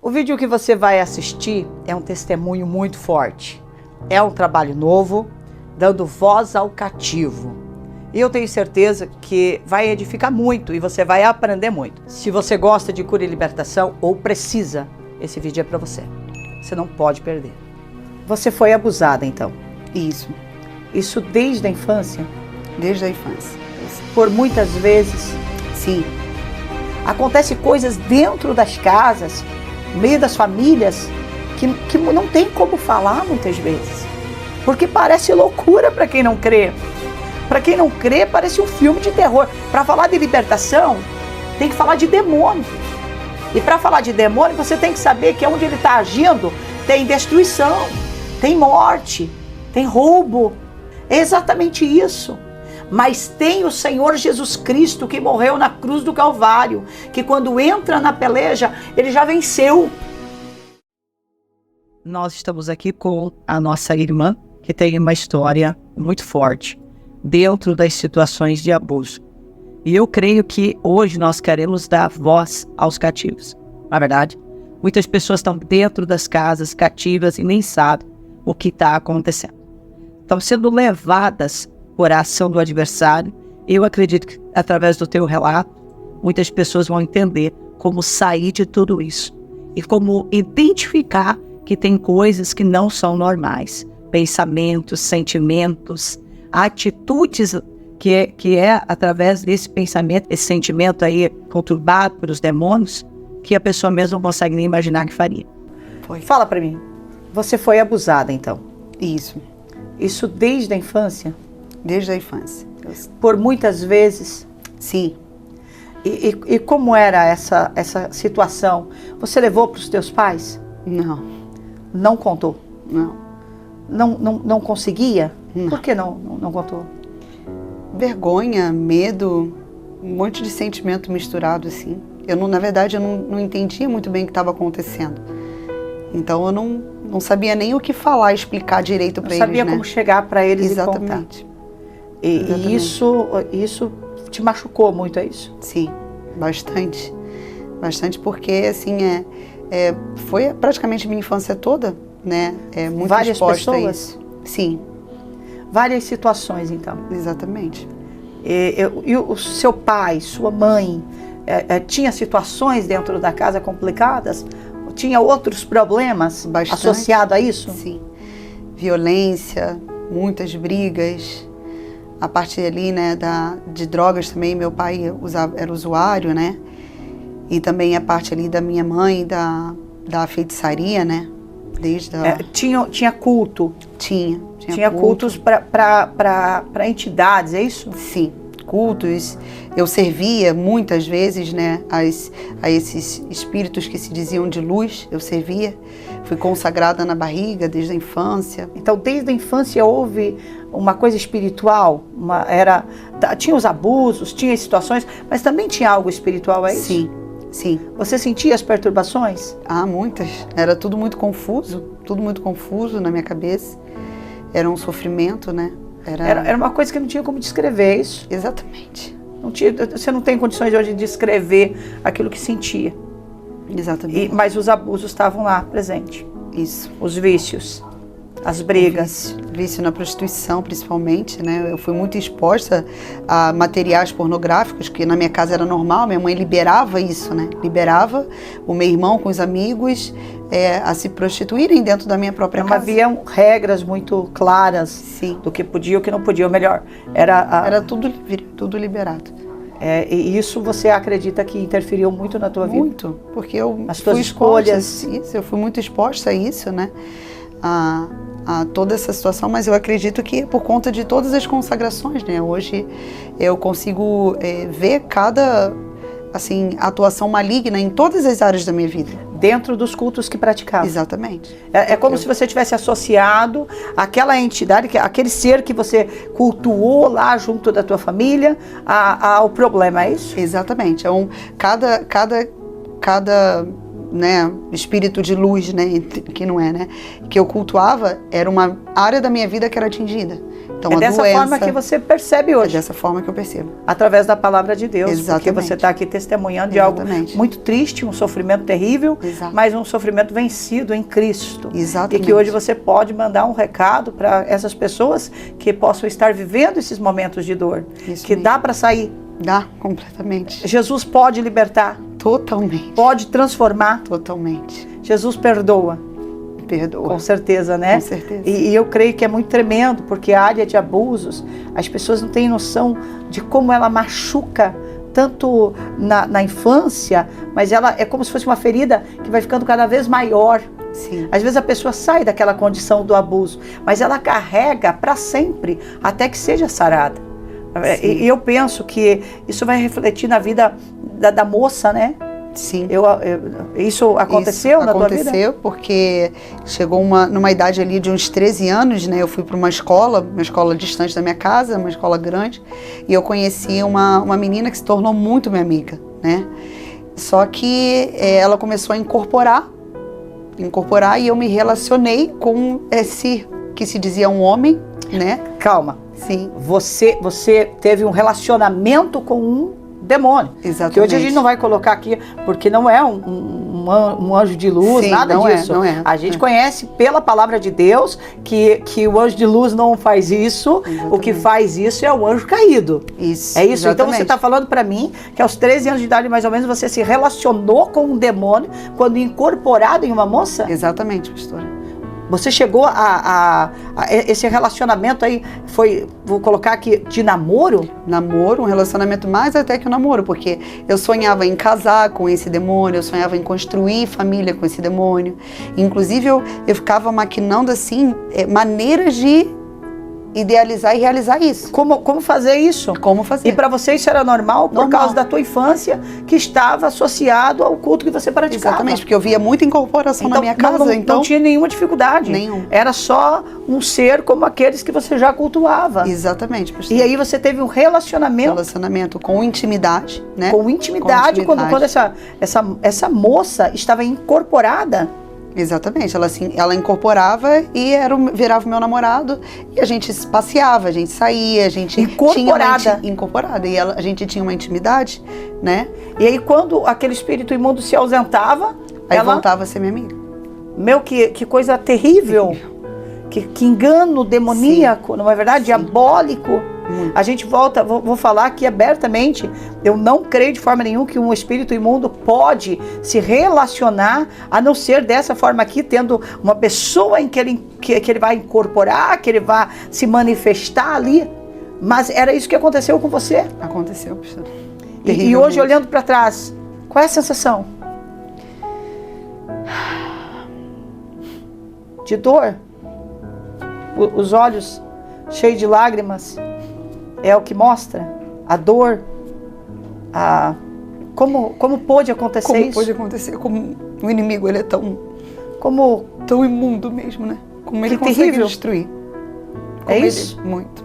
O vídeo que você vai assistir é um testemunho muito forte. É um trabalho novo, dando voz ao cativo. E eu tenho certeza que vai edificar muito e você vai aprender muito. Se você gosta de cura e libertação ou precisa, esse vídeo é para você. Você não pode perder. Você foi abusada, então? Isso, Isso desde a infância? desde a infância. Por muitas vezes? Sim, Acontece coisas dentro das casas, no meio das famílias, que não tem como falar muitas vezes. Porque parece loucura para quem não crê. Para quem não crê, parece um filme de terror. Para falar de libertação, tem que falar de demônio. E para falar de demônio, você tem que saber que onde ele está agindo, tem destruição, tem morte, tem roubo. É exatamente isso. Mas tem o Senhor Jesus Cristo que morreu na cruz do Calvário, que quando entra na peleja, ele já venceu. Nós estamos aqui com a nossa irmã, que tem uma história muito forte dentro das situações de abuso. E eu creio que hoje nós queremos dar voz aos cativos. Na verdade, muitas pessoas estão dentro das casas cativas e nem sabem o que está acontecendo. Estão sendo levadas por a ação do adversário. Eu acredito que através do teu relato, muitas pessoas vão entender como sair de tudo isso e como identificar que tem coisas que não são normais. Pensamentos, sentimentos, atitudes que é através desse pensamento, esse sentimento aí conturbado pelos demônios, que a pessoa mesmo não consegue nem imaginar que faria. foi. Fala pra mim, você foi abusada então? Isso, Isso desde a infância? desde a infância. Por muitas vezes? Sim, E como era essa situação? Você levou para os teus pais? não, Não contou? não. Não conseguia? Não. Por que não contou? Vergonha, medo, um monte de sentimento misturado assim. Na verdade, eu não entendia muito bem o que estava acontecendo. Então eu não sabia nem o que falar, explicar direito para Não eles, sabia né? como chegar para eles Exatamente. e contar. Exatamente. E isso te machucou muito, é isso? Sim, bastante. Bastante porque, assim, foi praticamente minha infância toda, né? Muito Várias exposta a pessoas? isso. Sim, Várias situações, então. exatamente. E o seu pai, sua mãe, tinha situações dentro da casa complicadas? Tinha outros problemas Bastante. associados a isso? Sim. Violência, muitas brigas. A parte ali, né, de drogas também, meu pai era usuário, né? E também a parte ali da minha mãe, da feitiçaria, né? Desde a... Tinha culto? Tinha Cultos para entidades, é isso? Sim, cultos. Eu servia muitas vezes, né, a esses espíritos que se diziam de luz, eu servia. Fui consagrada na barriga desde a infância. Então, desde a infância houve uma coisa espiritual? Tinha os abusos, tinha as situações, mas também tinha algo espiritual, é isso? Sim, sim. Você sentia as perturbações? Ah, muitas. Era tudo muito confuso na minha cabeça. Era um sofrimento, né? Era uma coisa que não tinha como descrever, é isso? Exatamente. Você não tem condições hoje de descrever aquilo que sentia. Exatamente. Mas os abusos estavam lá, presentes. Isso. Os vícios, as brigas. Vício na prostituição, principalmente, né? Eu fui muito exposta a materiais pornográficos, que na minha casa era normal, minha mãe liberava isso, né? Liberava o meu irmão com os amigos a se prostituírem dentro da minha própria Não casa. haviam regras muito claras. Sim. Do que podia e o que não podia. Ou melhor, era tudo liberado. E isso você acredita que interferiu muito na tua vida? Muito, porque eu As tuas fui escolhas. eu fui muito exposta a isso, né? A toda essa situação, mas eu acredito que é por conta de todas as consagrações, né? Hoje eu consigo ver cada atuação maligna em todas as áreas da minha vida. Dentro dos cultos que praticava. Exatamente. É como se você tivesse associado aquela entidade, aquele ser que você cultuou lá junto da tua família, ao problema, é isso? Exatamente. Cada né, espírito de luz, né, que não é, né, que eu cultuava, era uma área da minha vida que era atingida. Então, é dessa forma que você percebe hoje. É dessa forma que eu percebo. Através da palavra de Deus. Exatamente. Porque você está aqui testemunhando de algo muito triste, um sofrimento terrível, mas um sofrimento vencido em Cristo. Exatamente. E que hoje você pode mandar um recado para essas pessoas que possam estar vivendo esses momentos de dor. Isso que mesmo. dá para sair. Dá, completamente. Jesus pode libertar. Totalmente. Pode transformar. Totalmente. Jesus perdoa. Perdoa. Com certeza, né? Com certeza. E eu creio que é muito tremendo, porque a área de abusos, as pessoas não têm noção de como ela machuca, tanto na infância, mas ela é como se fosse uma ferida que vai ficando cada vez maior. Sim. Às vezes a pessoa sai daquela condição do abuso, mas ela carrega para sempre, até que seja sarada. E eu penso que isso vai refletir na vida da moça, né? Sim. Isso aconteceu na tua vida? Aconteceu porque chegou numa idade ali de uns 13 anos, né? Eu fui para uma escola distante da minha casa, uma escola grande, e eu conheci uma menina que se tornou muito minha amiga, né? Só que ela começou a incorporar e eu me relacionei com esse que se dizia um homem, né? Calma. Sim. Você teve um relacionamento com um demônio. Exatamente. Que hoje a gente não vai colocar aqui, porque não é um anjo de luz, sim, nada disso. Não é. A gente conhece pela palavra de Deus que o anjo de luz não faz isso. Exatamente. O que faz isso é o anjo caído. Isso. É isso? Exatamente. Então você está falando para mim que aos 13 anos de idade, mais ou menos, você se relacionou com um demônio quando incorporado em uma moça? Exatamente, pastora. Você chegou a esse relacionamento aí, vou colocar aqui, de namoro? Namoro, um relacionamento mais até que um namoro, porque eu sonhava em casar com esse demônio, eu sonhava em construir família com esse demônio. Inclusive, eu ficava maquinando, assim, maneiras de idealizar e realizar isso. Como fazer isso? Como fazer. E para você isso era normal por causa da tua infância, que estava associado ao culto que você praticava. Exatamente, porque eu via muita incorporação na minha casa. Não tinha nenhuma dificuldade. Nenhum. Era só um ser como aqueles que você já cultuava. Exatamente, pastor. E aí você teve um relacionamento. Relacionamento com intimidade, né? Com intimidade, quando essa moça estava incorporada. Exatamente, ela incorporava e virava o meu namorado e a gente passeava, a gente saía, a gente incorporada. Incorporada, e a gente tinha uma intimidade, né? E aí quando aquele espírito imundo se ausentava, aí ela voltava a ser minha amiga. Meu, que coisa terrível. Que engano demoníaco, sim, não é verdade? Sim. Diabólico. A gente volta, vou falar aqui abertamente, eu não creio de forma nenhuma que um espírito imundo pode se relacionar, a não ser dessa forma aqui, tendo uma pessoa em que ele vai incorporar, que ele vai se manifestar ali. Mas era isso que aconteceu com você? Aconteceu, pastor. E hoje, olhando para trás, qual é a sensação? De dor? Os olhos cheios de lágrimas? É o que mostra a dor, como pôde acontecer isso? Como pôde acontecer? Como o inimigo, ele é tão imundo mesmo, né? Como ele consegue terrível. Destruir. É isso? Muito.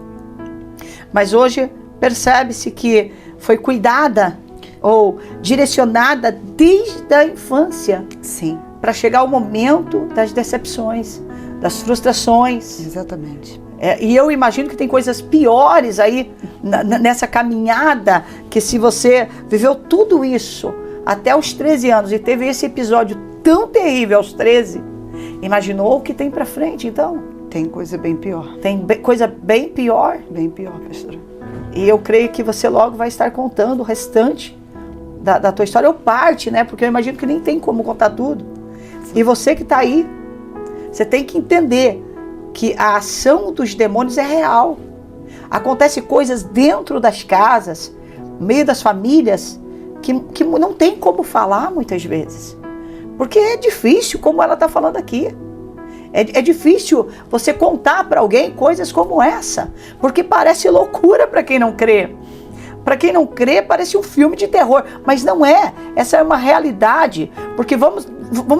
Mas hoje percebe-se que foi cuidada ou direcionada desde a infância. Sim. Para chegar o momento das decepções, das frustrações. Exatamente. E eu imagino que tem coisas piores aí nessa caminhada, que se você viveu tudo isso até os 13 anos e teve esse episódio tão terrível aos 13, imaginou o que tem pra frente, então? Tem coisa bem pior. Tem coisa bem pior? Bem pior, pastora. E eu creio que você logo vai estar contando o restante da tua história, ou parte, né? Porque eu imagino que nem tem como contar tudo. Sim. E você que tá aí, você tem que entender que a ação dos demônios é real. Acontece coisas dentro das casas, no meio das famílias, que não tem como falar muitas vezes. Porque é difícil, como ela está falando aqui. É difícil você contar para alguém coisas como essa, porque parece loucura para quem não crê. Para quem não crê, parece um filme de terror, mas não é. Essa é uma realidade, porque vamos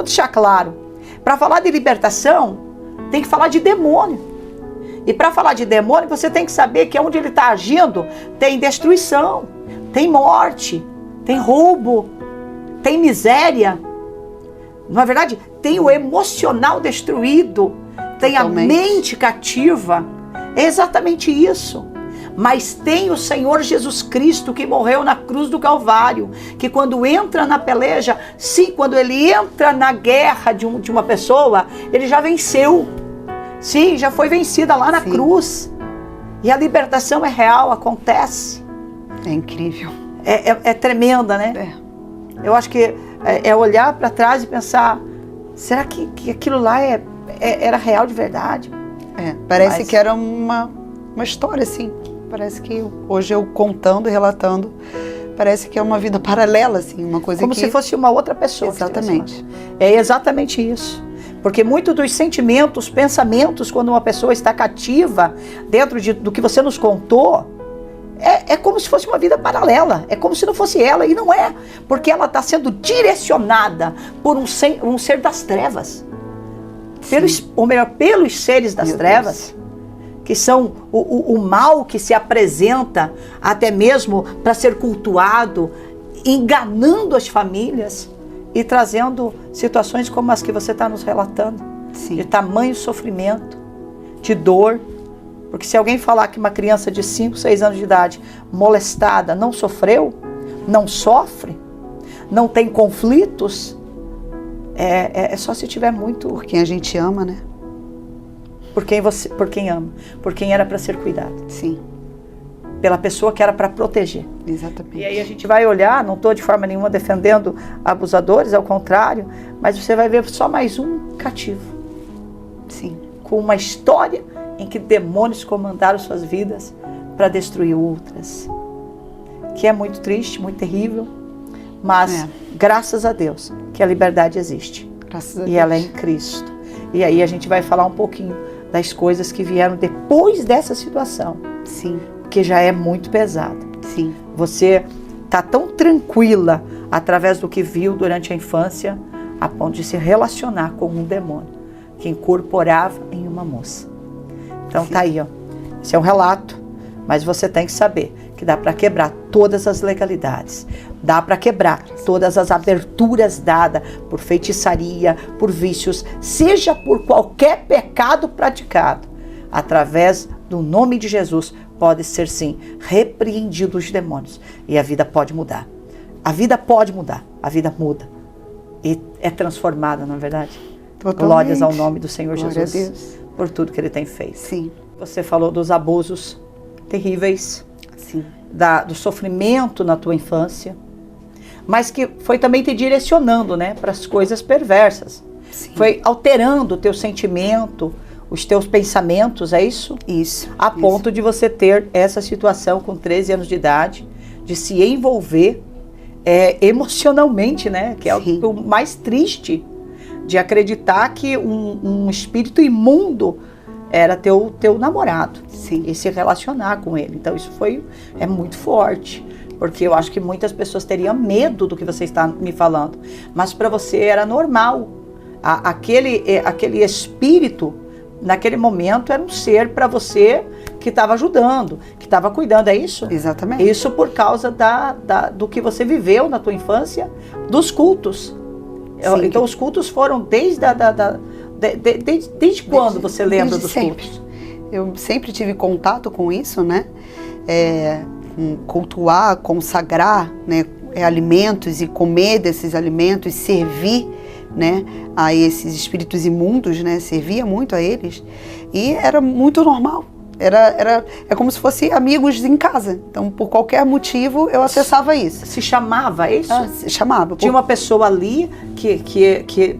deixar claro, para falar de libertação, tem que falar de demônio. E para falar de demônio, você tem que saber que onde ele está agindo, tem destruição, tem morte, tem roubo, tem miséria. Na verdade, tem o emocional destruído, tem a mente cativa. É exatamente isso. Mas tem o Senhor Jesus Cristo que morreu na cruz do Calvário, que quando entra na peleja, sim, quando ele entra na guerra de uma pessoa, ele já venceu. Sim, já foi vencida lá na cruz. E a libertação é real, acontece. É incrível. É tremenda, né? Eu acho que é olhar para trás e pensar, será que aquilo lá era real de verdade? Parece que era uma história, assim. Parece que hoje eu contando e relatando, parece que é uma vida paralela, assim, uma coisa como se fosse uma outra pessoa. Exatamente. É exatamente isso. Porque muito dos sentimentos, pensamentos, quando uma pessoa está cativa dentro do que você nos contou, é como se fosse uma vida paralela. É como se não fosse ela, e não é. Porque ela está sendo direcionada por um ser das trevas. Pelos seres das trevas. Que são o mal que se apresenta até mesmo para ser cultuado, enganando as famílias e trazendo situações como as que você está nos relatando. Sim. De tamanho sofrimento, de dor. Porque se alguém falar que uma criança de 5, 6 anos de idade molestada não sofreu, não sofre, não tem conflitos, é só se tiver muito... Por quem a gente ama, né? Por quem ama, por quem era para ser cuidado. Sim. Pela pessoa que era para proteger. Exatamente. E aí a gente vai olhar, não estou de forma nenhuma defendendo abusadores, ao contrário, mas você vai ver só mais um cativo. Sim. Com uma história em que demônios comandaram suas vidas para destruir outras. Que é muito triste, muito terrível, mas graças a Deus que a liberdade existe. Graças a Deus. E ela é em Cristo. E aí a gente vai falar um pouquinho das coisas que vieram depois dessa situação. Sim. Que já é muito pesada. Sim. Você está tão tranquila através do que viu durante a infância, a ponto de se relacionar com um demônio que incorporava em uma moça. Então tá aí, ó. Esse é um relato, mas você tem que saber que dá para quebrar todas as legalidades. Dá para quebrar todas as aberturas dadas por feitiçaria, por vícios, seja por qualquer pecado praticado. Através do nome de Jesus, pode ser sim repreendido os demônios. E a vida pode mudar. A vida pode mudar. A vida muda. E é transformada, não é verdade? Totalmente. Glórias ao nome do Senhor Glória Jesus. a Deus. Por tudo que Ele tem feito. Sim. Você falou dos abusos terríveis. Sim. Do sofrimento na tua infância. Mas que foi também te direcionando, né, para as coisas perversas. Sim. Foi alterando o teu sentimento, os teus pensamentos, é isso? Isso. A ponto de você ter essa situação com 13 anos de idade, de se envolver emocionalmente, né? Que é o mais triste, de acreditar que um espírito imundo era teu namorado. Sim. E se relacionar com ele. Então isso é muito forte. Porque eu acho que muitas pessoas teriam medo do que você está me falando. Mas para você era normal. Aquele espírito, naquele momento, era um ser para você que estava ajudando, que estava cuidando, é isso? Exatamente. Isso por causa do que você viveu na tua infância, dos cultos. Sim. Então os cultos foram desde quando você lembra dos sempre. Cultos? Eu sempre tive contato com isso, né? Cultuar, consagrar, né, alimentos e comer desses alimentos, servir, né, a esses espíritos imundos, né, servia muito a eles e era muito normal. É como se fossem amigos em casa. Então, por qualquer motivo, eu acessava isso. Se chamava isso? Se chamava. Tinha uma pessoa ali que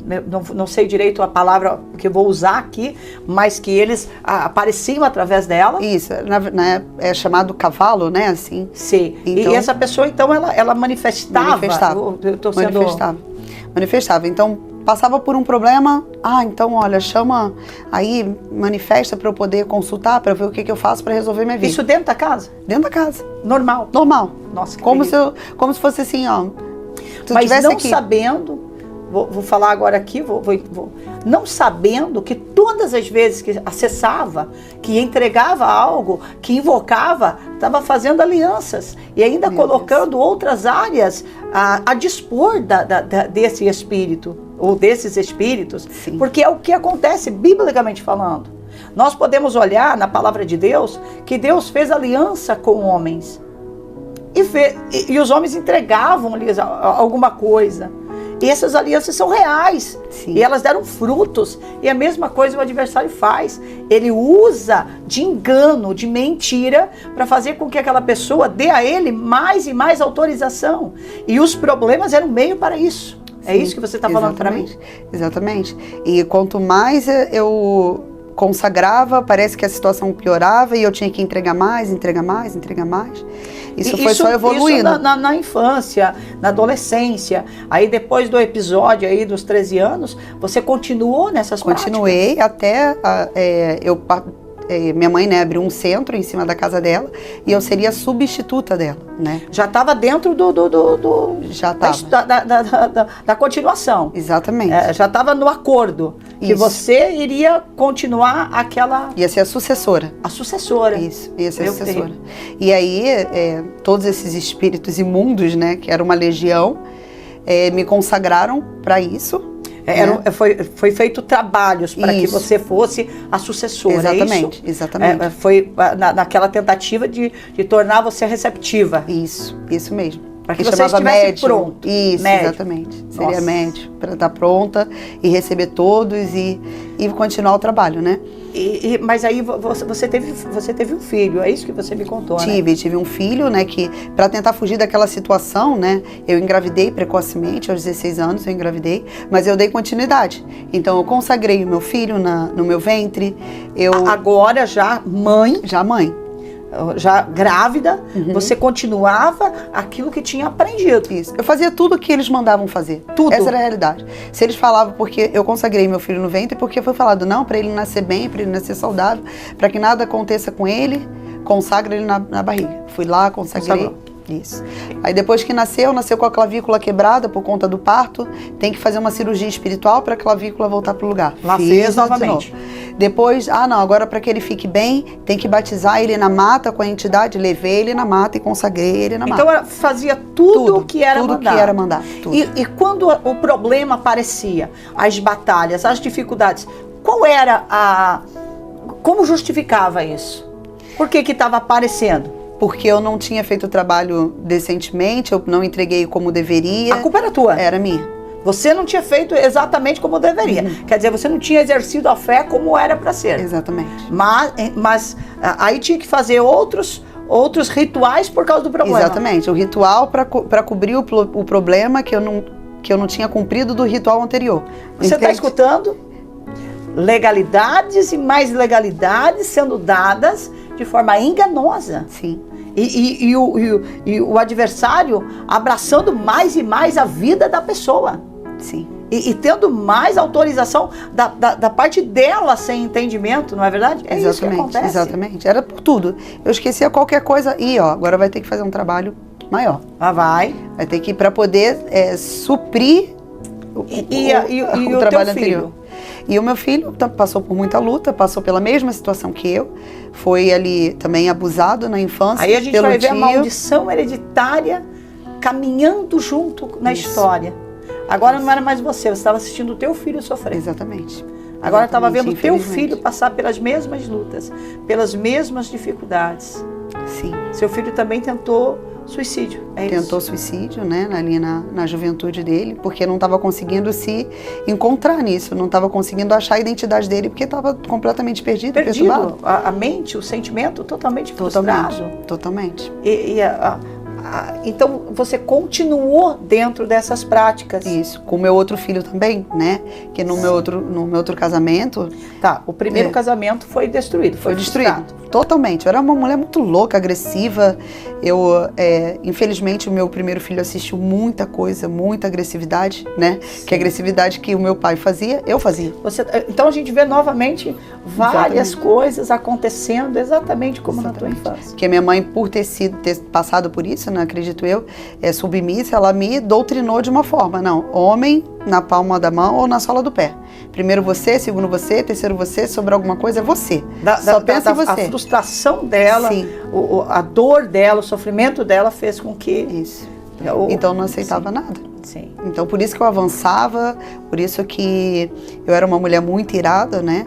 não sei direito a palavra que eu vou usar aqui, mas que eles apareciam através dela. Isso, é chamado cavalo, né, assim. Sim, então, e essa pessoa, então, ela manifestava. Manifestava. Então, passava por um problema, então, olha, chama aí, manifesta para eu poder consultar, para ver o que eu faço para resolver minha vida. Isso dentro da casa? Dentro da casa. Normal? Normal. Nossa, que como se fosse assim, ó. Mas não sabendo, vou falar agora aqui, não sabendo que todas as vezes que acessava, que entregava algo, que invocava, estava fazendo alianças e ainda colocando outras áreas a dispor desse espírito ou desses espíritos. Sim. Porque é o que acontece biblicamente falando. Nós podemos olhar na palavra de Deus que Deus fez aliança com homens. E os homens entregavam-lhes alguma coisa. E essas alianças são reais. Sim. E elas deram frutos. E a mesma coisa o adversário faz. Ele usa de engano, de mentira, para fazer com que aquela pessoa dê a ele mais e mais autorização. E os problemas eram meio para isso. É isso que você está falando para mim? Exatamente. E quanto mais eu consagrava, parece que a situação piorava e eu tinha que entregar mais. Isso foi só evoluindo. Isso na infância, na adolescência. Aí depois do episódio aí dos 13 anos, você continuou nessas práticas? Continuei até minha mãe, né, abriu um centro em cima da casa dela e eu seria a substituta dela, né? Já estava dentro Já estava. Da continuação. Exatamente. Já estava no acordo. Que você iria continuar aquela... Ia ser a sucessora. A sucessora. Isso, ia ser a sucessora. E aí, todos esses espíritos imundos, né, que era uma legião, me consagraram para isso. Foi feito trabalhos para que você fosse a sucessora. Exatamente, exatamente. Foi naquela tentativa de tornar você receptiva. Isso mesmo. Para que você estivesse pronto. Isso, médio. Exatamente. Nossa. Seria médio, para estar pronta e receber todos e continuar o trabalho, né? Mas aí você teve um filho, é isso que você me contou, né? Tive um filho, né, que para tentar fugir daquela situação, né, eu engravidei precocemente, aos 16 anos eu engravidei, mas eu dei continuidade. Então eu consagrei o meu filho no meu ventre. Agora já mãe. Já grávida, você continuava aquilo que tinha aprendido. Isso. Eu fazia tudo o que eles mandavam fazer. Tudo. Essa era a realidade. Se eles falavam porque eu consagrei meu filho no ventre, porque foi falado, não, para ele nascer bem, para ele nascer saudável, para que nada aconteça com ele, consagra ele na barriga. Fui lá, consagrei. Isso. Aí depois que nasceu com a clavícula quebrada por conta do parto, tem que fazer uma cirurgia espiritual para a clavícula voltar pro lugar. Lá fez novamente. Depois, agora para que ele fique bem, tem que batizar ele na mata com a entidade, levei ele na mata e consagrei ele na mata. Então ela fazia tudo o que era mandado. Tudo que era mandado. E quando o problema aparecia, as batalhas, as dificuldades, como justificava isso? Por que estava aparecendo? Porque eu não tinha feito o trabalho decentemente, eu não entreguei como deveria. A culpa era tua? Era minha. Você não tinha feito exatamente como deveria. Quer dizer, você não tinha exercido a fé como era para ser. Exatamente. Mas aí tinha que fazer outros rituais por causa do problema. Exatamente. O ritual para cobrir o problema que eu não tinha cumprido do ritual anterior. Você está escutando? Legalidades e mais legalidades sendo dadas de forma enganosa. Sim. E o adversário abraçando mais e mais a vida da pessoa. Sim. E tendo mais autorização da parte dela sem entendimento, não é verdade? É isso que acontece. Exatamente. Era por tudo. Eu esquecia qualquer coisa e agora vai ter que fazer um trabalho maior. Vai ter que ir para poder suprir o trabalho anterior. E o meu filho passou por muita luta, passou pela mesma situação que eu. Foi ali também abusado na infância. Aí a gente vai ver a maldição hereditária caminhando junto na história. Agora não era mais você estava assistindo o teu filho sofrer. Exatamente. Agora estava vendo o teu filho passar pelas mesmas lutas, pelas mesmas dificuldades. Sim. Seu filho também tentou suicídio, Tentou suicídio, né, ali na juventude dele, porque não estava conseguindo se encontrar nisso, não estava conseguindo achar a identidade dele, porque estava completamente perdido. A mente, o sentimento totalmente frustrado. Totalmente. Então você continuou dentro dessas práticas. Isso, com o meu outro filho também, né? Que no meu outro casamento... O primeiro casamento foi destruído. Foi destruído, totalmente. Eu era uma mulher muito louca, agressiva. Infelizmente, o meu primeiro filho assistiu muita coisa, muita agressividade, né? Sim. Que a agressividade que o meu pai fazia, eu fazia. Então a gente vê novamente várias coisas acontecendo exatamente como na tua infância. Porque minha mãe, por ter passado por isso, né, acredito eu, submissa, ela me doutrinou de uma forma. Não, homem na palma da mão ou na sola do pé. Primeiro você, segundo você, terceiro você, sobre alguma coisa é você. Só pensa em você. A frustração dela, a dor dela, o sofrimento dela fez com que... Isso. Então não aceitava nada. Sim. Então por isso que eu avançava, por isso que eu era uma mulher muito irada, né?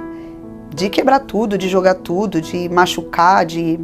de quebrar tudo, de jogar tudo, de machucar, de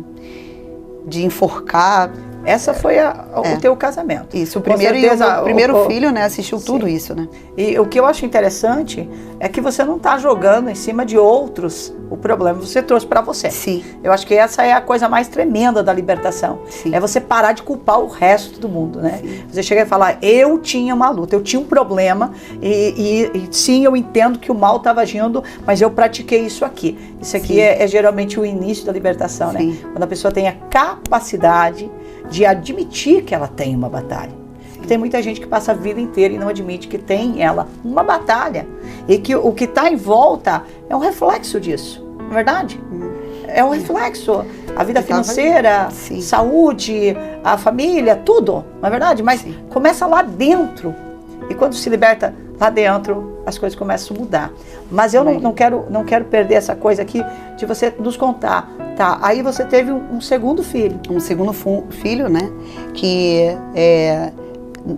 enforcar. Essa foi o teu casamento. Isso, o primeiro, o primeiro filho, né, assistiu tudo isso, né? E o que eu acho interessante é que você não está jogando em cima de outros o problema, você trouxe para você. Sim. Eu acho que essa é a coisa mais tremenda da libertação. Sim. É você parar de culpar o resto do mundo, né? Sim. Você chega e falar, eu tinha uma luta, eu tinha um problema e sim, eu entendo que o mal estava agindo, mas eu pratiquei isso aqui. Isso aqui é geralmente o início da libertação, sim, né? Quando a pessoa tem a capacidade de admitir que ela tem uma batalha. Tem muita gente que passa a vida inteira e não admite que tem ela uma batalha. E que o que está em volta é um reflexo disso, não é verdade? É um reflexo. A vida financeira, saúde, a família, tudo, não é verdade? Mas começa lá dentro. E quando se liberta lá dentro, as coisas começam a mudar. Mas eu não quero perder essa coisa aqui de você nos contar. Tá, aí você teve um segundo filho. Um segundo filho, né? Que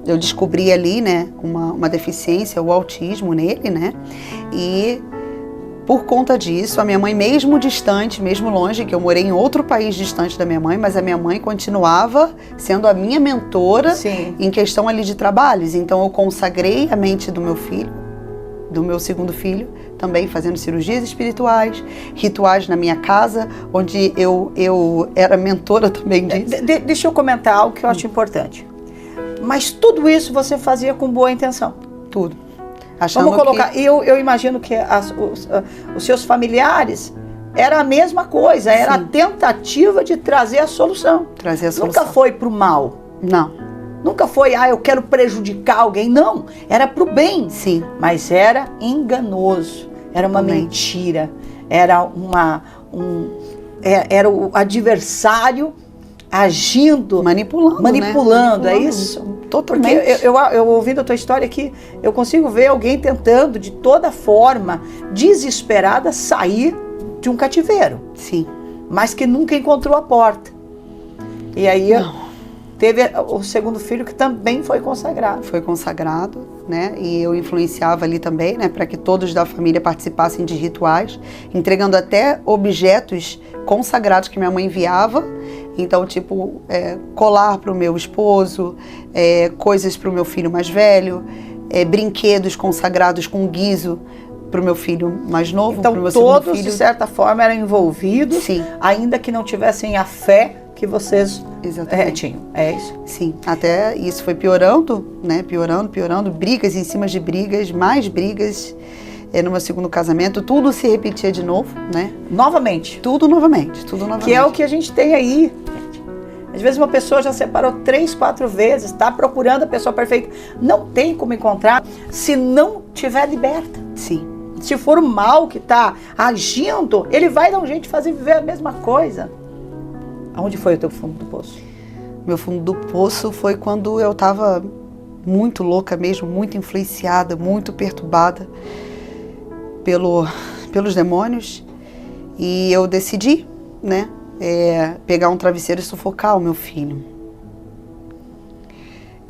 eu descobri ali, né? Uma deficiência, o autismo nele, né? E por conta disso, a minha mãe, mesmo distante, mesmo longe, que eu morei em outro país distante da minha mãe, mas a minha mãe continuava sendo a minha mentora em questão ali de trabalhos. Então eu consagrei a mente do meu filho, do meu segundo filho, também fazendo cirurgias espirituais, rituais na minha casa, onde eu era mentora também disso. Deixa eu comentar algo que eu acho importante. Mas tudo isso você fazia com boa intenção? Tudo. Vamos colocar, eu imagino que os seus familiares era a mesma coisa, era a tentativa de trazer a solução. Trazer a solução. Nunca foi pro mal. Não. Nunca foi, eu quero prejudicar alguém. Não, era pro bem. Sim. Mas era enganoso, era uma mentira, era era o adversário agindo, manipulando, né? É isso? Totalmente. Porque eu ouvindo a tua história aqui, eu consigo ver alguém tentando de toda forma, desesperada, sair de um cativeiro. Sim. Mas que nunca encontrou a porta. E aí teve o segundo filho que também foi consagrado. Foi consagrado, né? E eu influenciava ali também, né? Para que todos da família participassem de rituais, entregando até objetos consagrados que minha mãe enviava. Então, tipo, colar para o meu esposo, coisas para o meu filho mais velho, brinquedos consagrados com guiso para o meu filho mais novo. Então, pro meu todos, segundo filho. de certa forma, eram envolvidos, ainda que não tivessem a fé que vocês tinham. É isso? Sim, até isso foi piorando, né? Piorando, brigas em cima de brigas, mais brigas. No meu segundo casamento, tudo se repetia de novo, né? Novamente. Tudo novamente. Que é o que a gente tem aí. Às vezes uma pessoa já separou 3, 4 vezes, está procurando a pessoa perfeita. Não tem como encontrar se não tiver liberta. Sim. Se for o mal que está agindo, ele vai dar um jeito de fazer viver a mesma coisa. Aonde foi o teu fundo do poço? Meu fundo do poço foi quando eu estava muito louca mesmo, muito influenciada, muito perturbada pelos demônios, e eu decidi, né, pegar um travesseiro e sufocar o meu filho.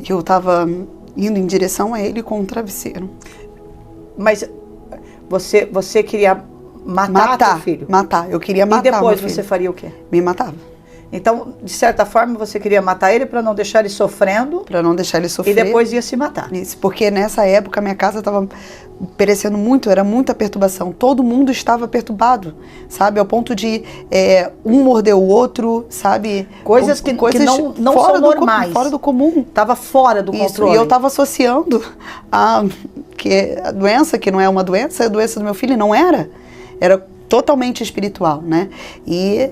Eu estava indo em direção a ele com um travesseiro. Mas você queria matar teu filho? Matar, eu queria matar. E depois meu filho. você faria o quê? Me matava. Então, de certa forma, você queria matar ele para não deixar ele sofrendo. Para não deixar ele sofrer. E depois ia se matar. Isso, porque nessa época minha casa estava perecendo muito, era muita perturbação. Todo mundo estava perturbado, sabe? Ao ponto de um morder o outro, sabe? Coisas que não são normais. Fora do comum. Estava fora do controle. E eu estava associando a doença, que não é uma doença, a doença do meu filho, não era. Era totalmente espiritual, né? E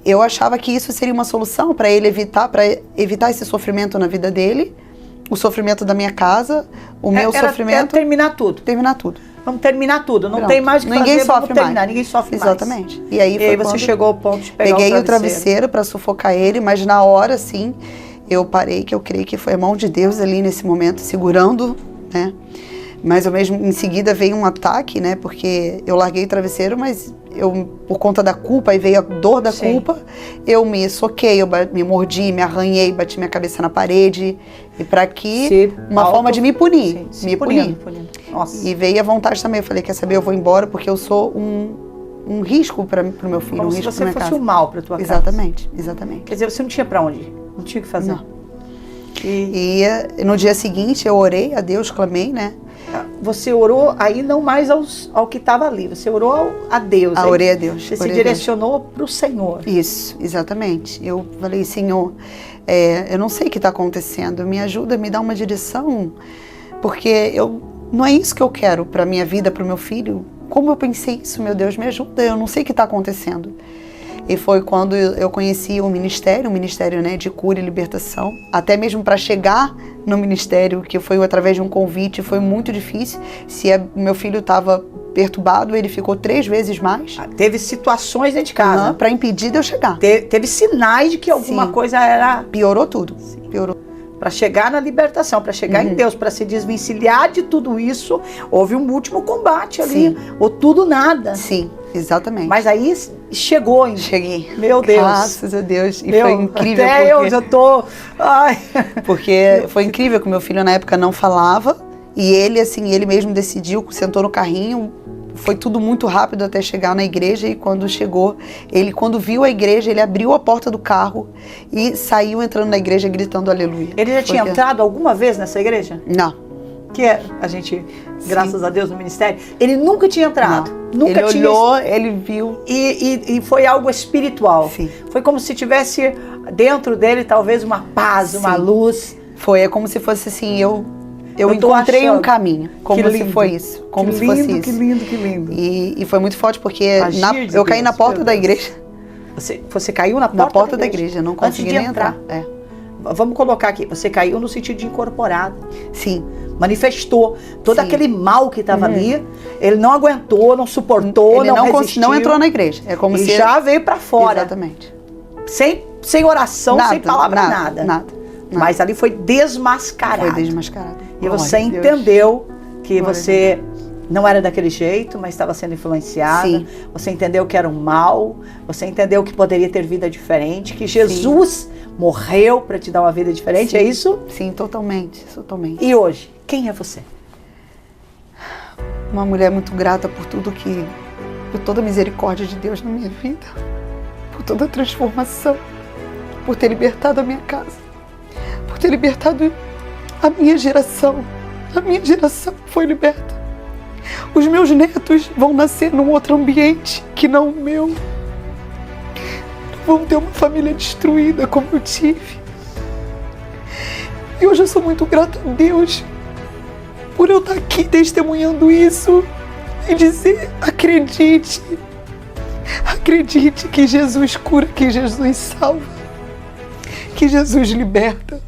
eu achava que isso seria uma solução para ele evitar esse sofrimento na vida dele, o sofrimento da minha casa, o meu sofrimento. Terminar tudo. Terminar tudo. Vamos terminar tudo. Não Pronto. tem mais o que Ninguém fazer, sofre terminar. mais. Ninguém sofre Exatamente. mais. E aí você chegou ao ponto de pegar o travesseiro para sufocar ele, mas na hora, sim, eu parei, que eu creio que foi a mão de Deus ali nesse momento, segurando, né? Mas em seguida veio um ataque, né? Porque eu larguei o travesseiro, mas por conta da culpa, aí veio a dor da culpa, eu me soquei, eu me mordi, me arranhei, bati minha cabeça na parede. E para que uma forma de me punir. Sim, me punir. Nossa. E veio a vontade também, eu falei, quer saber, eu vou embora porque eu sou um risco para o meu filho, Como um se risco você para minha fosse casa. um mal para tua casa. Exatamente, exatamente. Quer dizer, você não tinha para onde ir, não tinha o que fazer. Não. E no dia seguinte eu orei a Deus, clamei, né? Você orou aí não mais ao que estava ali, você orou a Deus. Orei a Deus. Você se direcionou para o Senhor. Isso, exatamente. Eu falei, Senhor, eu não sei o que está acontecendo, me ajuda, me dá uma direção, porque não é isso que eu quero para minha vida, para o meu filho. Como eu pensei isso, meu Deus, me ajuda, eu não sei o que está acontecendo. E foi quando eu conheci o ministério, né, de cura e libertação. Até mesmo para chegar no ministério, que foi através de um convite, foi muito difícil. Se meu filho estava perturbado, ele ficou 3 vezes mais. Teve situações dentro de casa. Para impedir de eu chegar. Teve sinais de que alguma coisa era... Piorou tudo. Piorou. Para chegar na libertação, para chegar em Deus, para se desvencilhar de tudo isso, houve um último combate ali. Sim. Ou tudo nada. Sim, exatamente. Mas aí chegou, hein? Cheguei. Meu Deus. Graças a Deus. E foi incrível. Até eu já tô... Ai. Porque foi incrível que o meu filho na época não falava. E ele, assim, ele mesmo decidiu, sentou no carrinho. Foi tudo muito rápido até chegar na igreja. E quando chegou, quando viu a igreja, ele abriu a porta do carro e saiu entrando na igreja gritando aleluia. Ele já tinha entrado alguma vez nessa igreja? Não. Que a gente, graças a Deus, no ministério, ele nunca tinha entrado. Não. Nunca ele tinha... olhou, ele viu. E foi algo espiritual. Sim. Foi como se tivesse dentro dele talvez uma paz, uma luz. É como se fosse assim, eu encontrei um caminho. Como se foi isso. Como se fosse isso. Que lindo, que lindo. E foi muito forte porque eu caí na porta da igreja. Você caiu na porta? Na porta da igreja, não consegui nem entrar. Vamos colocar aqui, você caiu no sentido de incorporado. Sim. Manifestou todo aquele mal que estava ali, ele não aguentou, não suportou, ele não resistiu. Não entrou na igreja. É como se já veio para fora. Exatamente. Sem oração, sem palavra, nada. Mas ali foi desmascarado. Foi desmascarado. E você entendeu que você não era daquele jeito, mas estava sendo influenciada. Sim. Você entendeu que era um mal, você entendeu que poderia ter vida diferente, que Jesus morreu para te dar uma vida diferente, Sim. É isso? Sim, totalmente. E hoje, quem é você? Uma mulher muito grata por toda a misericórdia de Deus na minha vida, por toda a transformação, por ter libertado a minha casa, por ter libertado a minha geração. A minha geração foi liberta. Os meus netos vão nascer num outro ambiente que não o meu. Vão ter uma família destruída como eu tive. E hoje eu sou muito grata a Deus por eu estar aqui testemunhando isso e dizer, acredite que Jesus cura, que Jesus salva, que Jesus liberta.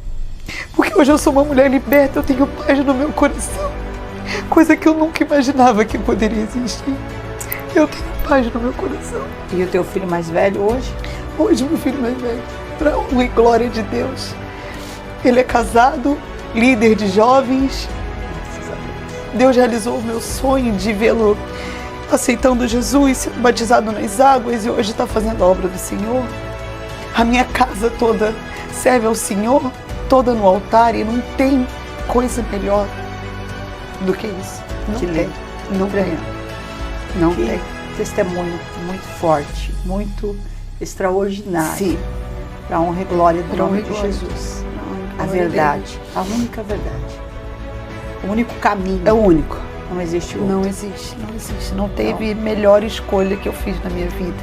Porque hoje eu sou uma mulher liberta, eu tenho paz no meu coração, coisa que eu nunca imaginava que poderia existir. Eu tenho paz no meu coração. E o teu filho mais velho hoje? Hoje meu filho mais velho, para honra e glória de Deus. Ele é casado, líder de jovens. Deus realizou o meu sonho de vê-lo aceitando Jesus, sendo batizado nas águas e hoje está fazendo a obra do Senhor. A minha casa toda serve ao Senhor, toda no altar, e não tem coisa melhor do que isso. Não tem. Não tem. Não tem. Testemunho muito forte, muito extraordinário. Sim. Para a honra e glória do nome de Jesus. A verdade, a única verdade. O único caminho. É o único. Não existe outro. Não existe. Não teve melhor escolha que eu fiz na minha vida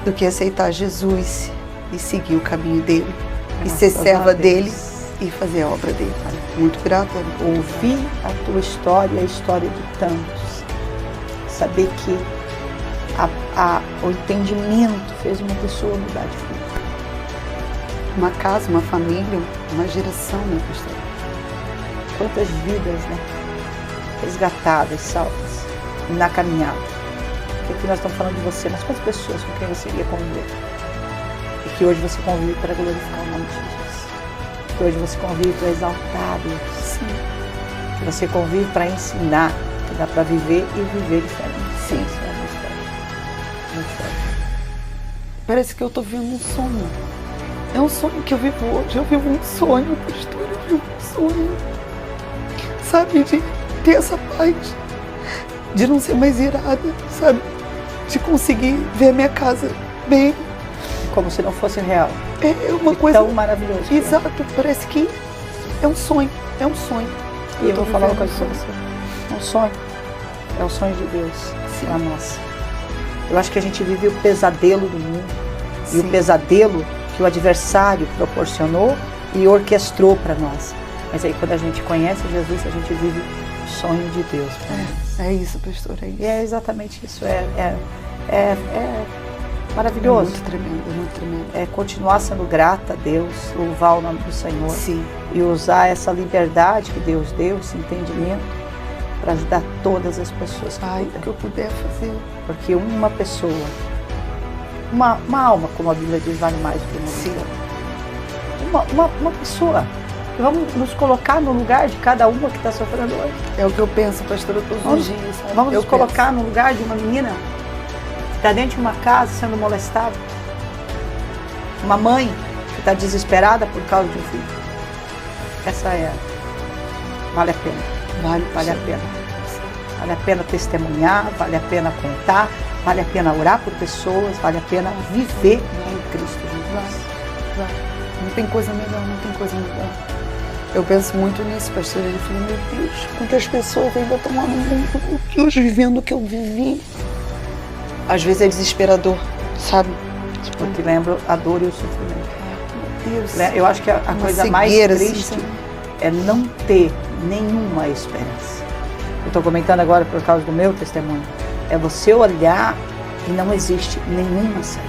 do que aceitar Jesus e seguir o caminho dele. E ser serva dele e fazer a obra dele. Muito grata. Ouvir a tua história, a história de tantos. Saber que o entendimento fez uma pessoa mudar de vida. Uma casa, uma família, uma geração, né, pastor? Quantas vidas, né? Resgatadas, salvas, na caminhada. Porque aqui nós estamos falando de você, mas quantas pessoas com quem você iria conviver? E que hoje você convive para glorificar o nome de Jesus. Que hoje você convive para exaltar a Deus. Sim. Que você convive para ensinar, que dá para viver e viver diferente. Sim. Isso é muito forte. Muito forte. Parece que eu estou vivendo um sonho. É um sonho que eu vivo hoje. Eu vivo um sonho, pastor. Eu vivo um sonho. Sabe, de ter essa paz. De não ser mais irada, sabe? de conseguir ver a minha casa bem. Como se não fosse real. É uma coisa tão maravilhosa. Exato, parece que é um sonho, é um sonho. E eu vou falar uma coisa pra você. É um sonho. É o sonho de Deus para nós. Eu acho que a gente vive o pesadelo do mundo. Sim. E o pesadelo que o adversário proporcionou e orquestrou para nós. Mas aí quando a gente conhece Jesus, a gente vive o sonho de Deus. É isso, pastor, é isso. E é exatamente isso. É maravilhoso. É muito tremendo, muito tremendo. É continuar sendo grata a Deus, louvar o nome do Senhor. Sim. E usar essa liberdade que Deus deu, esse entendimento, para ajudar todas as pessoas que eu puder fazer. Porque uma pessoa, uma alma, como a Bíblia diz, vale mais do que uma vida. Uma pessoa. Vamos nos colocar no lugar de cada uma que está sofrendo hoje. É o que eu penso, pastora, todos os dias. Sabe? Vamos nos colocar no lugar de uma menina que está dentro de uma casa sendo molestada. Uma mãe que está desesperada por causa de um filho. Essa é. Vale a pena. Vale a pena. Vale a pena testemunhar, vale a pena contar, vale a pena orar por pessoas, vale a pena viver em Cristo Jesus. Não tem coisa melhor, não tem coisa melhor. Eu penso muito nisso, pastor. Ele falou, meu Deus, quantas pessoas ainda estão lá no mundo, meu Deus, vivendo o que eu vivi. Às vezes é desesperador, sabe? Porque lembro a dor e o sofrimento. Meu Deus. Eu acho que a coisa mais triste é não ter nenhuma esperança. Eu estou comentando agora por causa do meu testemunho. É você olhar e não existe nenhuma saída.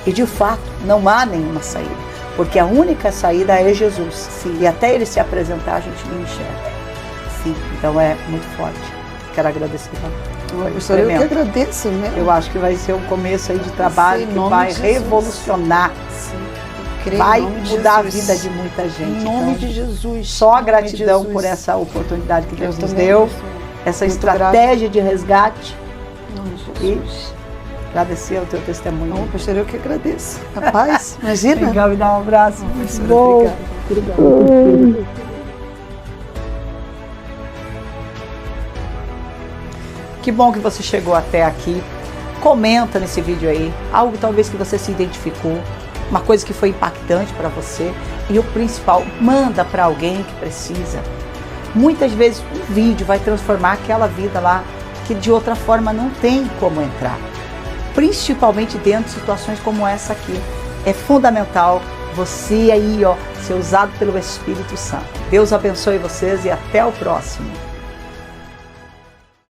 E de fato, não há nenhuma saída. Porque a única saída é Jesus. Sim. E até Ele se apresentar, a gente não enxerga. Sim. Então é muito forte. Quero agradecer. Pastor, eu que agradeço mesmo. Eu acho que vai ser um começo aí de trabalho que vai revolucionar. Sim. Vai mudar a vida de muita gente. Em nome de Jesus. Só a gratidão por essa oportunidade que Deus nos deu. Essa estratégia de resgate. Em nome de Jesus. Agradecer o teu testemunho. Não, pastor, eu que agradeço. Rapaz, imagina. Legal, me dá um abraço. Muito bom. Obrigado. Que bom que você chegou até aqui. Comenta nesse vídeo aí, algo talvez que você se identificou, uma coisa que foi impactante para você. E o principal, manda para alguém que precisa. Muitas vezes um vídeo vai transformar aquela vida lá que de outra forma não tem como entrar. Principalmente dentro de situações como essa aqui. É fundamental você aí, ser usado pelo Espírito Santo. Deus abençoe vocês e até o próximo.